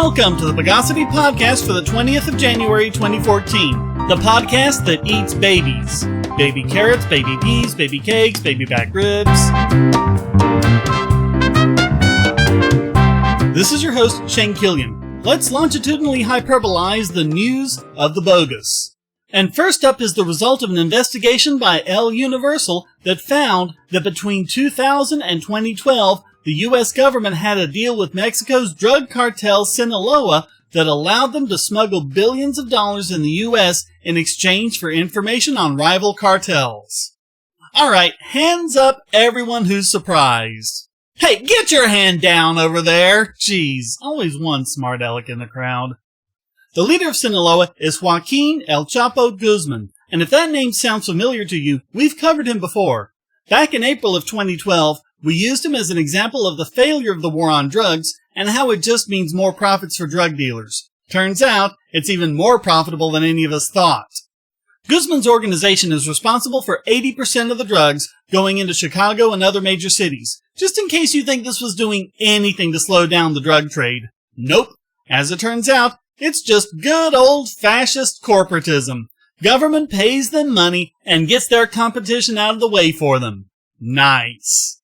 Welcome to the Bogosity podcast for the 20th of January 2014. The podcast that eats babies. Baby carrots, baby peas, baby cakes, baby back ribs. This is your host, Shane Killian. Let's longitudinally hyperbolize the news of the bogus. And first up is the result of an investigation by El Universal that found that between 2000 and 2012, the U.S. government had a deal with Mexico's drug cartel Sinaloa that allowed them to smuggle billions of dollars in the U.S. in exchange for information on rival cartels. Alright, hands up everyone who's surprised. Hey, get your hand down over there! Jeez, always one smart aleck in the crowd. The leader of Sinaloa is Joaquin El Chapo Guzman, and if that name sounds familiar to you, we've covered him before. Back in April of 2012, we used him as an example of the failure of the war on drugs and how it just means more profits for drug dealers. Turns out, it's even more profitable than any of us thought. Guzman's organization is responsible for 80% of the drugs going into Chicago and other major cities, just in case you think this was doing anything to slow down the drug trade. Nope. As it turns out, it's just good old fascist corporatism. Government pays them money and gets their competition out of the way for them. Nice.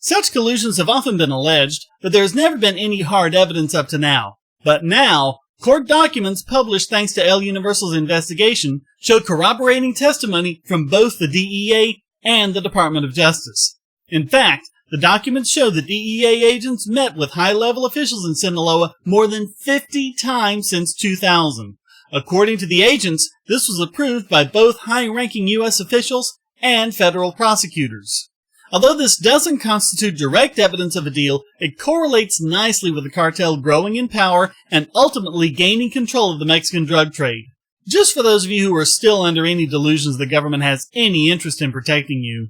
Such collusions have often been alleged, but there has never been any hard evidence up to now. But now, court documents published thanks to El Universal's investigation show corroborating testimony from both the DEA and the Department of Justice. In fact, the documents show the DEA agents met with high-level officials in Sinaloa more than 50 times since 2000. According to the agents, this was approved by both high-ranking U.S. officials and federal prosecutors. Although this doesn't constitute direct evidence of a deal, it correlates nicely with the cartel growing in power and ultimately gaining control of the Mexican drug trade. Just for those of you who are still under any delusions the government has any interest in protecting you.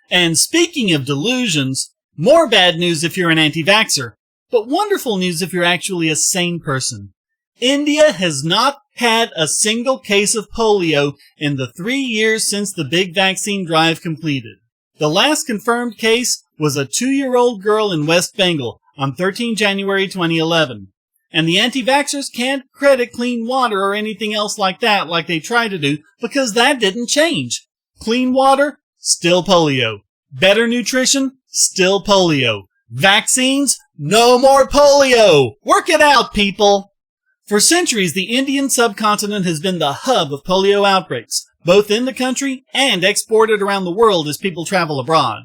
And speaking of delusions, more bad news if you're an anti-vaxxer, but wonderful news if you're actually a sane person. India has not had a single case of polio in the 3 years since the big vaccine drive completed. The last confirmed case was a 2-year-old girl in West Bengal on 13 January 2011. And the anti-vaxxers can't credit clean water or anything else like that like they try to do because that didn't change. Clean water, still polio. Better nutrition, still polio. Vaccines, no more polio! Work it out, people! For centuries, the Indian subcontinent has been the hub of polio outbreaks, both in the country and exported around the world as people travel abroad.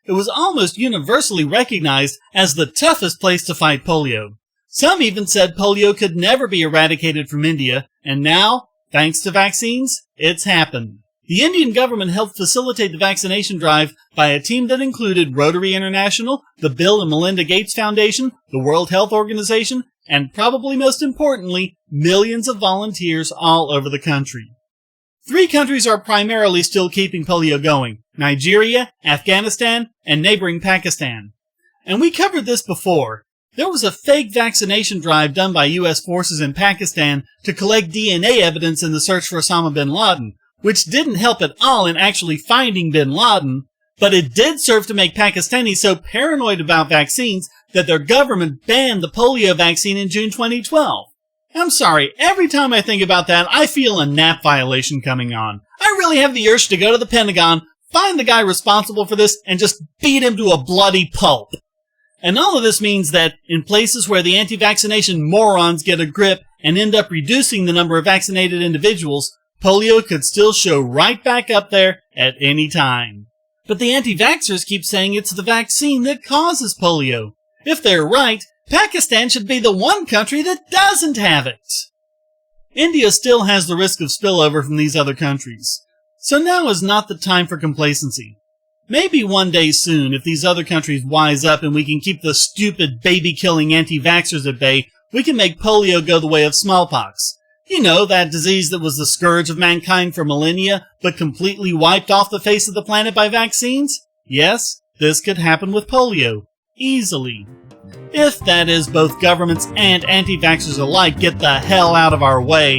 It was almost universally recognized as the toughest place to fight polio. Some even said polio could never be eradicated from India, and now, thanks to vaccines, it's happened. The Indian government helped facilitate the vaccination drive by a team that included Rotary International, the Bill and Melinda Gates Foundation, the World Health Organization, and probably most importantly, millions of volunteers all over the country. 3 countries are primarily still keeping polio going: Nigeria, Afghanistan, and neighboring Pakistan. And we covered this before. There was a fake vaccination drive done by U.S. forces in Pakistan to collect DNA evidence in the search for Osama bin Laden, which didn't help at all in actually finding bin Laden, but it did serve to make Pakistanis so paranoid about vaccines that their government banned the polio vaccine in June 2012. I'm sorry, every time I think about that, I feel a NAP violation coming on. I really have the urge to go to the Pentagon, find the guy responsible for this, and just beat him to a bloody pulp. And all of this means that, in places where the anti-vaccination morons get a grip and end up reducing the number of vaccinated individuals, polio could still show right back up there at any time. But the anti-vaxxers keep saying it's the vaccine that causes polio. If they're right, Pakistan should be the one country that doesn't have it. India still has the risk of spillover from these other countries. So now is not the time for complacency. Maybe one day soon, if these other countries wise up and we can keep the stupid baby-killing anti-vaxxers at bay, we can make polio go the way of smallpox. You know, that disease that was the scourge of mankind for millennia, but completely wiped off the face of the planet by vaccines? Yes, this could happen with polio. Easily. If, that is, both governments and anti-vaxxers alike get the hell out of our way.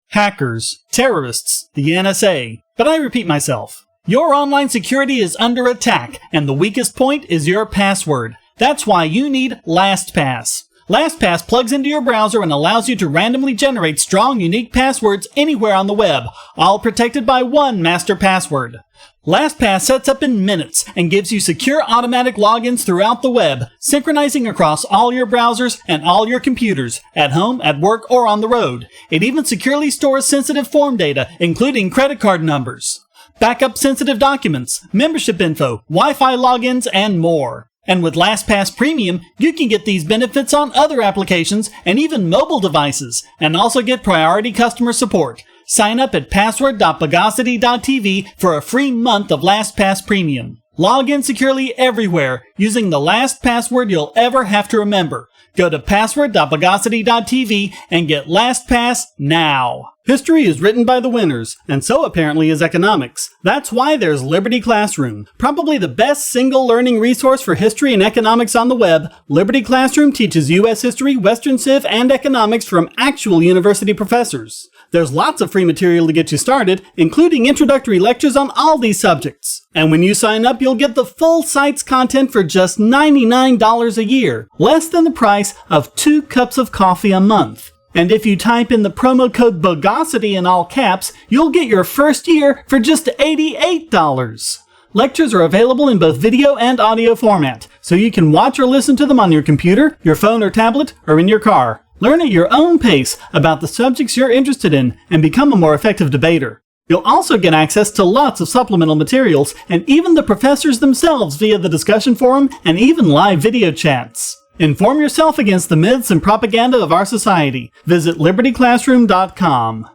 Hackers, terrorists, the NSA. But I repeat myself. Your online security is under attack, and the weakest point is your password. That's why you need LastPass. LastPass plugs into your browser and allows you to randomly generate strong, unique passwords anywhere on the web, all protected by one master password. LastPass sets up in minutes and gives you secure automatic logins throughout the web, synchronizing across all your browsers and all your computers, at home, at work, or on the road. It even securely stores sensitive form data, including credit card numbers, backup sensitive documents, membership info, Wi-Fi logins, and more. And with LastPass Premium, you can get these benefits on other applications and even mobile devices, and also get priority customer support. Sign up at password.bogosity.tv for a free month of LastPass Premium. Log in securely everywhere using the last password you'll ever have to remember. Go to password.bogosity.tv and get LastPass now. History is written by the winners, and so apparently is economics. That's why there's Liberty Classroom. Probably the best single learning resource for history and economics on the web, Liberty Classroom teaches U.S. history, Western Civ, and economics from actual university professors. There's lots of free material to get you started, including introductory lectures on all these subjects. And when you sign up, you'll get the full site's content for just $99 a year, less than the price of 2 cups of coffee a month. And if you type in the promo code Bogosity in all caps, you'll get your first year for just $88. Lectures are available in both video and audio format, so you can watch or listen to them on your computer, your phone or tablet, or in your car. Learn at your own pace about the subjects you're interested in and become a more effective debater. You'll also get access to lots of supplemental materials and even the professors themselves via the discussion forum and even live video chats. Inform yourself against the myths and propaganda of our society. Visit libertyclassroom.com.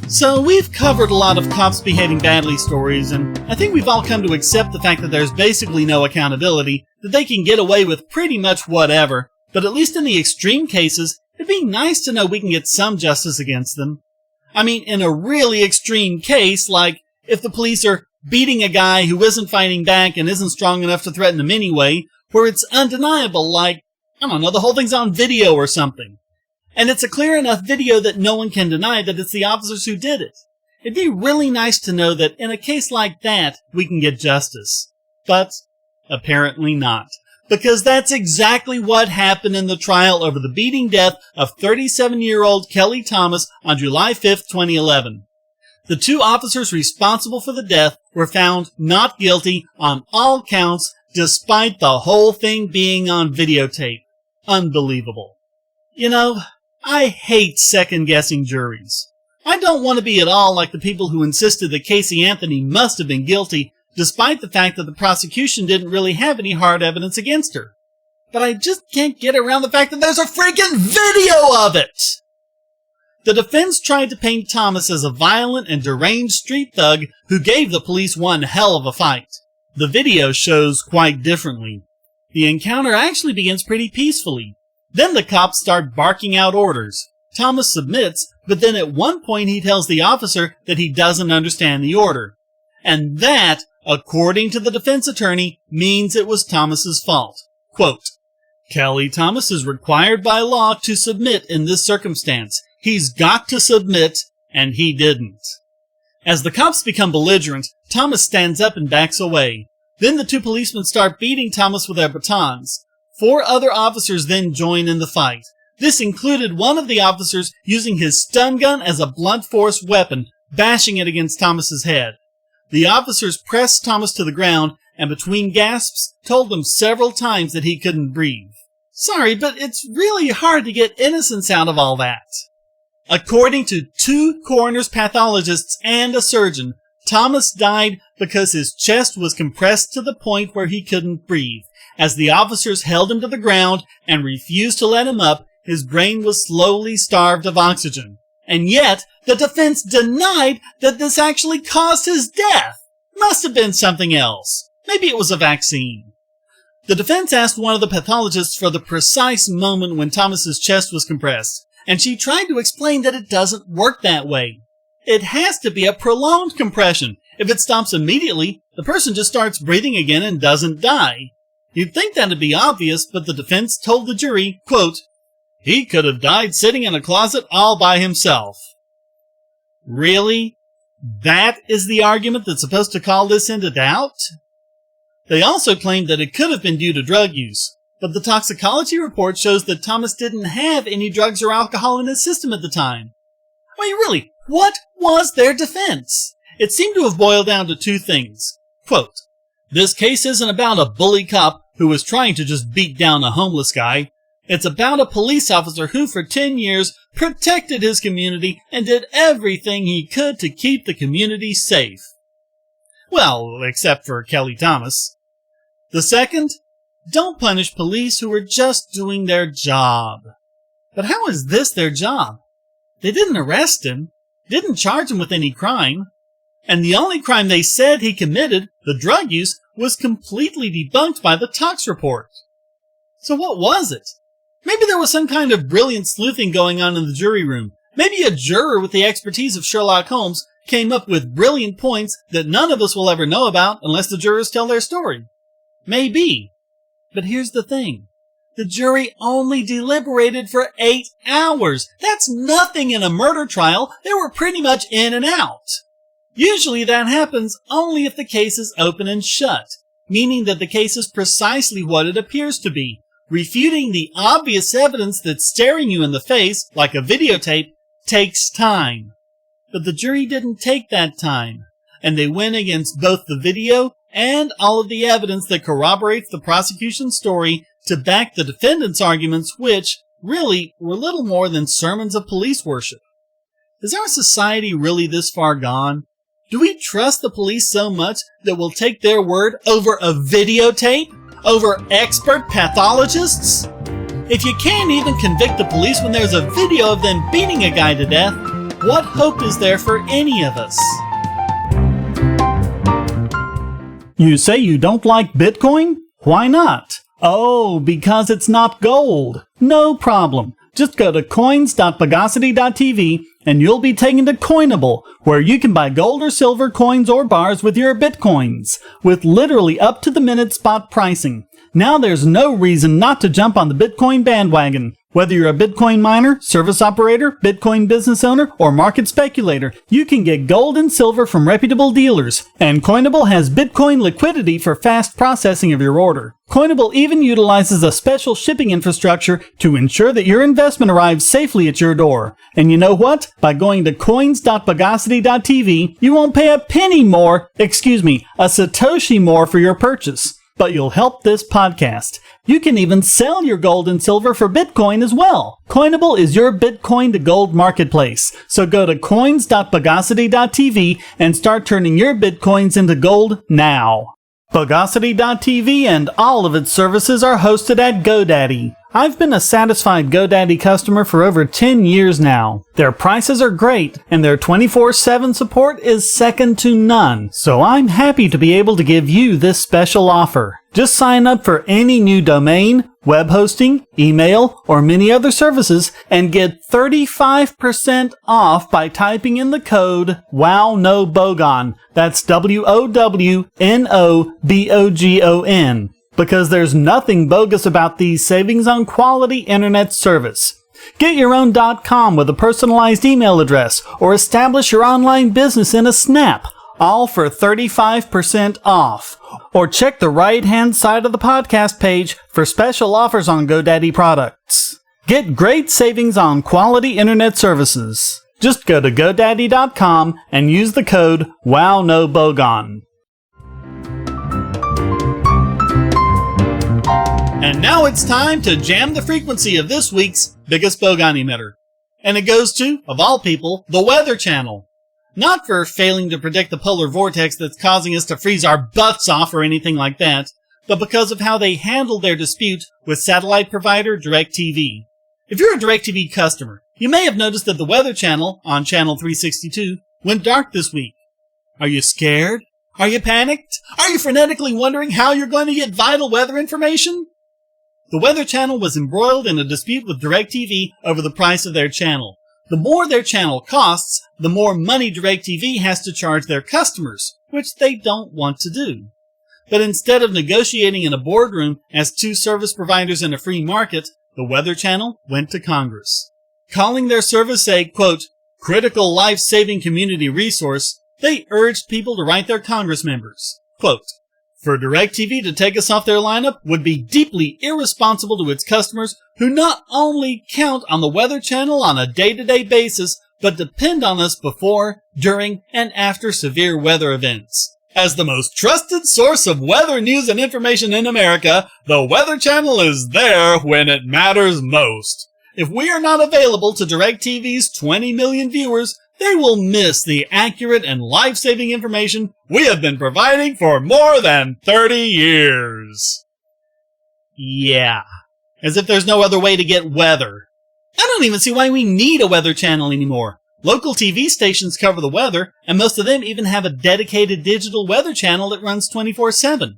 So we've covered a lot of cops behaving badly stories, and I think we've all come to accept the fact that there's basically no accountability, that they can get away with pretty much whatever, but at least in the extreme cases, it'd be nice to know we can get some justice against them. I mean, in a really extreme case, like if the police are beating a guy who isn't fighting back and isn't strong enough to threaten them anyway, where it's undeniable, like, I don't know, the whole thing's on video or something. And it's a clear enough video that no one can deny that it's the officers who did it. It'd be really nice to know that in a case like that, we can get justice. But apparently not. Because that's exactly what happened in the trial over the beating death of 37-year-old Kelly Thomas on July 5th, 2011. The 2 officers responsible for the death were found not guilty on all counts, despite the whole thing being on videotape. Unbelievable. You know, I hate second-guessing juries. I don't want to be at all like the people who insisted that Casey Anthony must have been guilty, despite the fact that the prosecution didn't really have any hard evidence against her. But I just can't get around the fact that there's a freaking video of it! The defense tried to paint Thomas as a violent and deranged street thug who gave the police one hell of a fight. The video shows quite differently. The encounter actually begins pretty peacefully. Then the cops start barking out orders. Thomas submits, but then at one point he tells the officer that he doesn't understand the order. And that, according to the defense attorney, means it was Thomas's fault. Quote, Kelly Thomas is required by law to submit in this circumstance. He's got to submit, and he didn't. As the cops become belligerent, Thomas stands up and backs away. Then the 2 policemen start beating Thomas with their batons. 4 other officers then join in the fight. This included one of the officers using his stun gun as a blunt force weapon, bashing it against Thomas's head. The officers pressed Thomas to the ground and between gasps told him several times that he couldn't breathe. Sorry, but it's really hard to get innocence out of all that. According to 2 coroner's pathologists and a surgeon, Thomas died because his chest was compressed to the point where he couldn't breathe. As the officers held him to the ground and refused to let him up, his brain was slowly starved of oxygen. And yet, the defense denied that this actually caused his death. Must have been something else. Maybe it was a vaccine. The defense asked one of the pathologists for the precise moment when Thomas's chest was compressed, and she tried to explain that it doesn't work that way. It has to be a prolonged compression. If it stops immediately, the person just starts breathing again and doesn't die. You'd think that'd be obvious, but the defense told the jury, quote, he could have died sitting in a closet all by himself. Really? That is the argument that's supposed to call this into doubt? They also claim that it could have been due to drug use, but the toxicology report shows that Thomas didn't have any drugs or alcohol in his system at the time. I mean, really, what was their defense? It seemed to have boiled down to two things. Quote, "This case isn't about a bully cop who was trying to just beat down a homeless guy. It's about a police officer who for 10 years protected his community and did everything he could to keep the community safe." Well, except for Kelly Thomas. The second, don't punish police who are just doing their job. But how is this their job? They didn't arrest him, didn't charge him with any crime, and the only crime they said he committed, the drug use, was completely debunked by the tox report. So what was it? Maybe there was some kind of brilliant sleuthing going on in the jury room. Maybe a juror with the expertise of Sherlock Holmes came up with brilliant points that none of us will ever know about unless the jurors tell their story. Maybe. But here's the thing. The jury only deliberated for 8 hours. That's nothing in a murder trial. They were pretty much in and out. Usually that happens only if the case is open and shut, meaning that the case is precisely what it appears to be. Refuting the obvious evidence that's staring you in the face, like a videotape, takes time. But the jury didn't take that time, and they went against both the video and all of the evidence that corroborates the prosecution's story to back the defendant's arguments, which, really, were little more than sermons of police worship. Is our society really this far gone? Do we trust the police so much that we'll take their word over a videotape? Over expert pathologists? If you can't even convict the police when there's a video of them beating a guy to death, what hope is there for any of us? You say you don't like Bitcoin? Why not? Oh, because it's not gold. No problem. Just go to coins.bogosity.tv and you'll be taken to Coinable, where you can buy gold or silver coins or bars with your Bitcoins, with literally up-to-the-minute spot pricing. Now there's no reason not to jump on the Bitcoin bandwagon. Whether you're a Bitcoin miner, service operator, Bitcoin business owner, or market speculator, you can get gold and silver from reputable dealers, and Coinable has Bitcoin liquidity for fast processing of your order. Coinable even utilizes a special shipping infrastructure to ensure that your investment arrives safely at your door. And you know what? By going to coins.bogosity.tv, you won't pay a penny more, a Satoshi more for your purchase. But you'll help this podcast. You can even sell your gold and silver for Bitcoin as well. Coinable is your Bitcoin to gold marketplace. So go to coins.bogosity.tv and start turning your Bitcoins into gold now. Bogosity.tv and all of its services are hosted at GoDaddy. I've been a satisfied GoDaddy customer for over 10 years now. Their prices are great, and their 24/7 support is second to none, so I'm happy to be able to give you this special offer. Just sign up for any new domain, web hosting, email, or many other services, and get 35% off by typing in the code WOWNOBOGON. That's WOWNOBOGON. Because there's nothing bogus about these savings on quality internet service. Get your own .com with a personalized email address, or establish your online business in a snap, all for 35% off. Or check the right-hand side of the podcast page for special offers on GoDaddy products. Get great savings on quality internet services. Just go to GoDaddy.com and use the code WOWNOBOGON. And now it's time to jam the frequency of this week's biggest Bogon emitter. And it goes to, of all people, the Weather Channel. Not for failing to predict the polar vortex that's causing us to freeze our butts off or anything like that, but because of how they handled their dispute with satellite provider DirecTV. If you're a DirecTV customer, you may have noticed that the Weather Channel, on channel 362, went dark this week. Are you scared? Are you panicked? Are you frenetically wondering how you're going to get vital weather information? The Weather Channel was embroiled in a dispute with DirecTV over the price of their channel. The more their channel costs, the more money DirecTV has to charge their customers, which they don't want to do. But instead of negotiating in a boardroom as two service providers in a free market, the Weather Channel went to Congress. Calling their service a, quote, critical life-saving community resource, they urged people to write their Congress members. Quote, "For DirecTV to take us off their lineup would be deeply irresponsible to its customers who not only count on the Weather Channel on a day-to-day basis, but depend on us before, during, and after severe weather events. As the most trusted source of weather news and information in America, the Weather Channel is there when it matters most. If we are not available to DirecTV's 20 million viewers, they will miss the accurate and life-saving information we have been providing for more than 30 years. Yeah, as if there's no other way to get weather. I don't even see why we need a Weather Channel anymore. Local TV stations cover the weather, and most of them even have a dedicated digital weather channel that runs 24/7.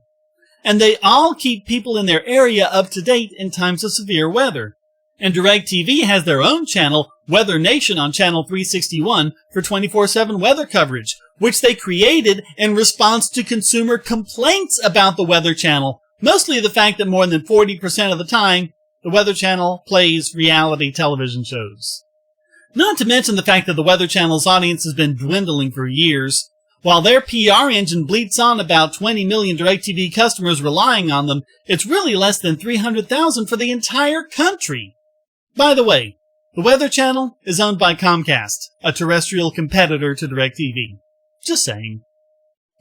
And they all keep people in their area up to date in times of severe weather. And DirecTV has their own channel, Weather Nation, on Channel 361 for 24/7 weather coverage, which they created in response to consumer complaints about the Weather Channel, mostly the fact that more than 40% of the time, the Weather Channel plays reality television shows. Not to mention the fact that the Weather Channel's audience has been dwindling for years. While their PR engine bleats on about 20 million DirecTV customers relying on them, it's really less than 300,000 for the entire country. By the way, the Weather Channel is owned by Comcast, a terrestrial competitor to DirecTV. Just saying.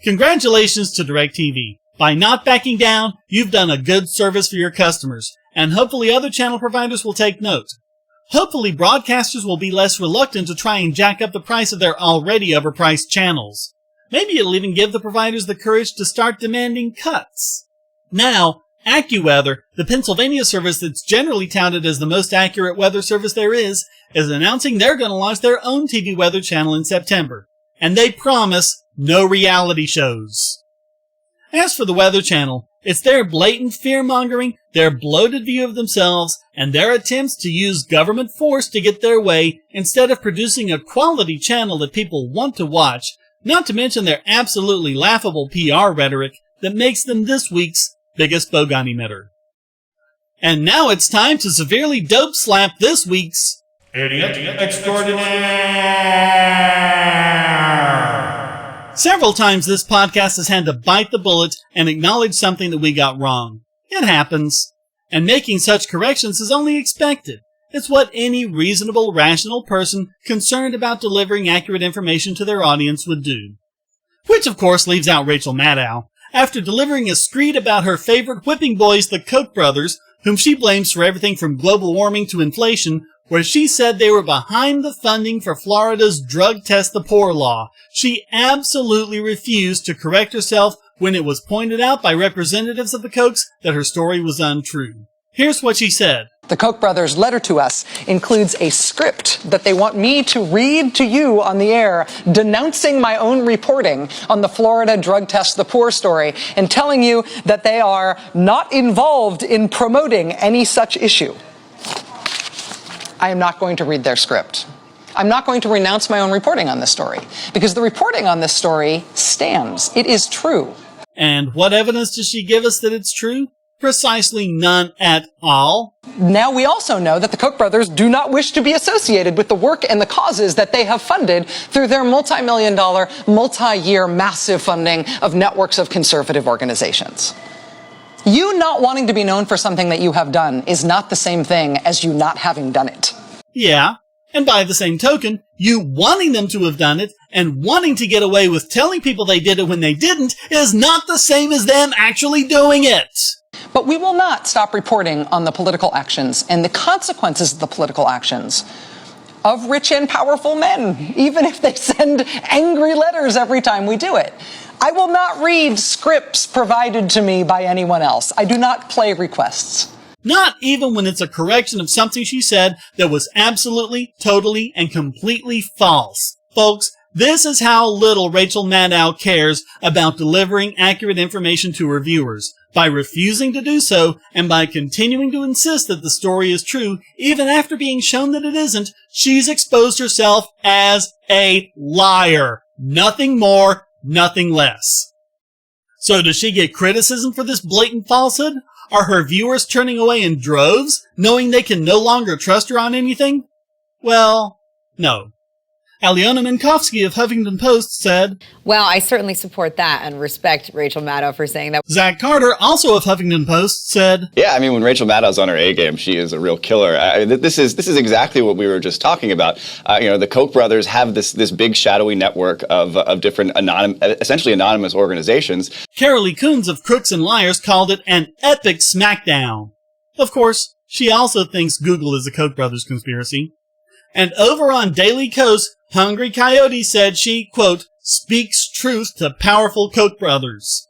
Congratulations to DirecTV. By not backing down, you've done a good service for your customers, and hopefully other channel providers will take note. Hopefully broadcasters will be less reluctant to try and jack up the price of their already overpriced channels. Maybe it'll even give the providers the courage to start demanding cuts. Now, AccuWeather, the Pennsylvania service that's generally touted as the most accurate weather service there is announcing they're going to launch their own TV weather channel in September. And they promise no reality shows. As for the Weather Channel, it's their blatant fear-mongering, their bloated view of themselves, and their attempts to use government force to get their way instead of producing a quality channel that people want to watch, not to mention their absolutely laughable PR rhetoric that makes them this week's biggest Bogon emitter. And now it's time to severely dope slap this week's Idiot Extraordinaire! Several times this podcast has had to bite the bullet and acknowledge something that we got wrong. It happens. And making such corrections is only expected. It's what any reasonable, rational person concerned about delivering accurate information to their audience would do. Which, of course, leaves out Rachel Maddow. After delivering a screed about her favorite whipping boys, the Koch brothers, whom she blames for everything from global warming to inflation, where she said they were behind the funding for Florida's drug test the poor law, she absolutely refused to correct herself when it was pointed out by representatives of the Kochs that her story was untrue. Here's what she said. The Koch brothers' letter to us includes a script that they want me to read to you on the air, denouncing my own reporting on the Florida drug test the poor story and telling you that they are not involved in promoting any such issue. I am not going to read their script. I'm not going to renounce my own reporting on this story, because the reporting on this story stands. It is true. And what evidence does she give us that it's true? Precisely none at all. Now we also know that the Koch brothers do not wish to be associated with the work and the causes that they have funded through their multi-million-dollar, multi-year massive funding of networks of conservative organizations. You not wanting to be known for something that you have done is not the same thing as you not having done it. Yeah, and by the same token, you wanting them to have done it and wanting to get away with telling people they did it when they didn't is not the same as them actually doing it. But we will not stop reporting on the political actions and the consequences of the political actions of rich and powerful men, even if they send angry letters every time we do it. I will not read scripts provided to me by anyone else. I do not play requests. Not even when it's a correction of something she said that was absolutely, totally, and completely false. Folks, this is how little Rachel Maddow cares about delivering accurate information to her viewers. By refusing to do so, and by continuing to insist that the story is true, even after being shown that it isn't, she's exposed herself as a liar. Nothing more, nothing less. So does she get criticism for this blatant falsehood? Are her viewers turning away in droves, knowing they can no longer trust her on anything? Well, no. Aliona Minkowski of Huffington Post said, "Well, I certainly support that and respect Rachel Maddow for saying that." Zach Carter, also of Huffington Post, said, "Yeah, I mean, when Rachel Maddow's on her A game, she is a real killer. This is exactly what we were just talking about. The Koch brothers have this big shadowy network of different essentially anonymous organizations." Carolee Coons of Crooks and Liars called it an epic smackdown. Of course, she also thinks Google is a Koch brothers conspiracy. And over on Daily Kos, Hungry Coyote said she, quote, speaks truth to powerful Koch brothers.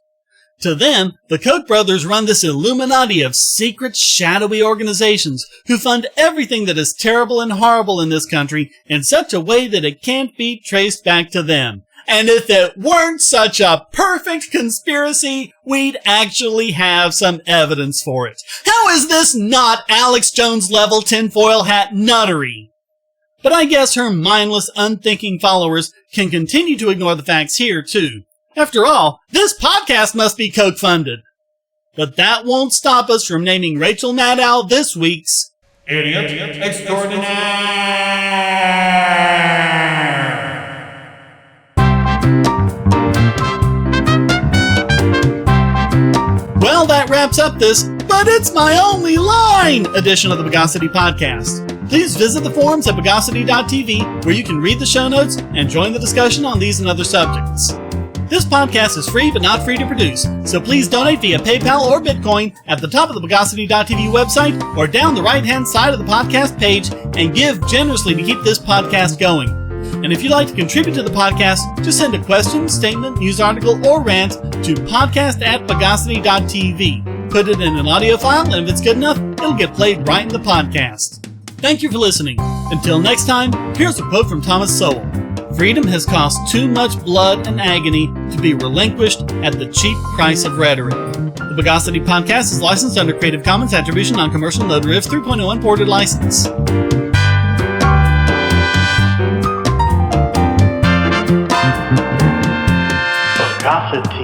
To them, the Koch brothers run this Illuminati of secret, shadowy organizations who fund everything that is terrible and horrible in this country in such a way that it can't be traced back to them. And if it weren't such a perfect conspiracy, we'd actually have some evidence for it. How is this not Alex Jones level tinfoil hat nuttery? But I guess her mindless, unthinking followers can continue to ignore the facts here, too. After all, this podcast must be Koch funded. But that won't stop us from naming Rachel Maddow this week's Idiot Extraordinaire. Well, that wraps up this But It's My Only Line edition of the Bogosity podcast. Please visit the forums at bogosity.tv where you can read the show notes and join the discussion on these and other subjects. This podcast is free but not free to produce, so please donate via PayPal or Bitcoin at the top of the bogosity.tv website or down the right-hand side of the podcast page and give generously to keep this podcast going. And if you'd like to contribute to the podcast, just send a question, statement, news article, or rant to podcast@bogosity.tv. Put it in an audio file, and if it's good enough, it'll get played right in the podcast. Thank you for listening. Until next time, here's a quote from Thomas Sowell. Freedom has cost too much blood and agony to be relinquished at the cheap price of rhetoric. The Bogosity podcast is licensed under Creative Commons Attribution Non-Commercial No Derivatives 3.0 Unported License. Bogosity.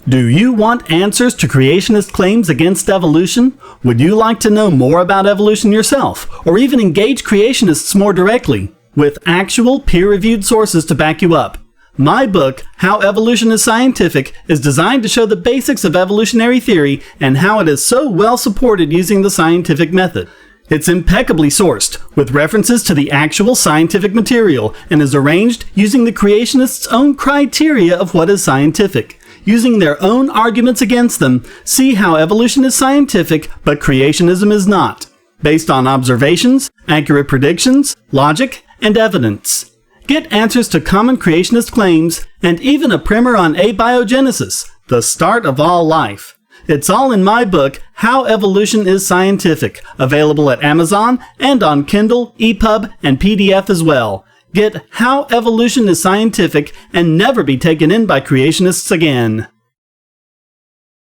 Do you want answers to creationist claims against evolution? Would you like to know more about evolution yourself, or even engage creationists more directly, with actual peer-reviewed sources to back you up? My book, How Evolution is Scientific, is designed to show the basics of evolutionary theory and how it is so well supported using the scientific method. It's impeccably sourced, with references to the actual scientific material, and is arranged using the creationists' own criteria of what is scientific. Using their own arguments against them, see how evolution is scientific, but creationism is not, based on observations, accurate predictions, logic, and evidence. Get answers to common creationist claims, and even a primer on abiogenesis, the start of all life. It's all in my book, How Evolution is Scientific, available at Amazon and on Kindle, EPUB, and PDF as well. Get How Evolution is Scientific and never be taken in by creationists again.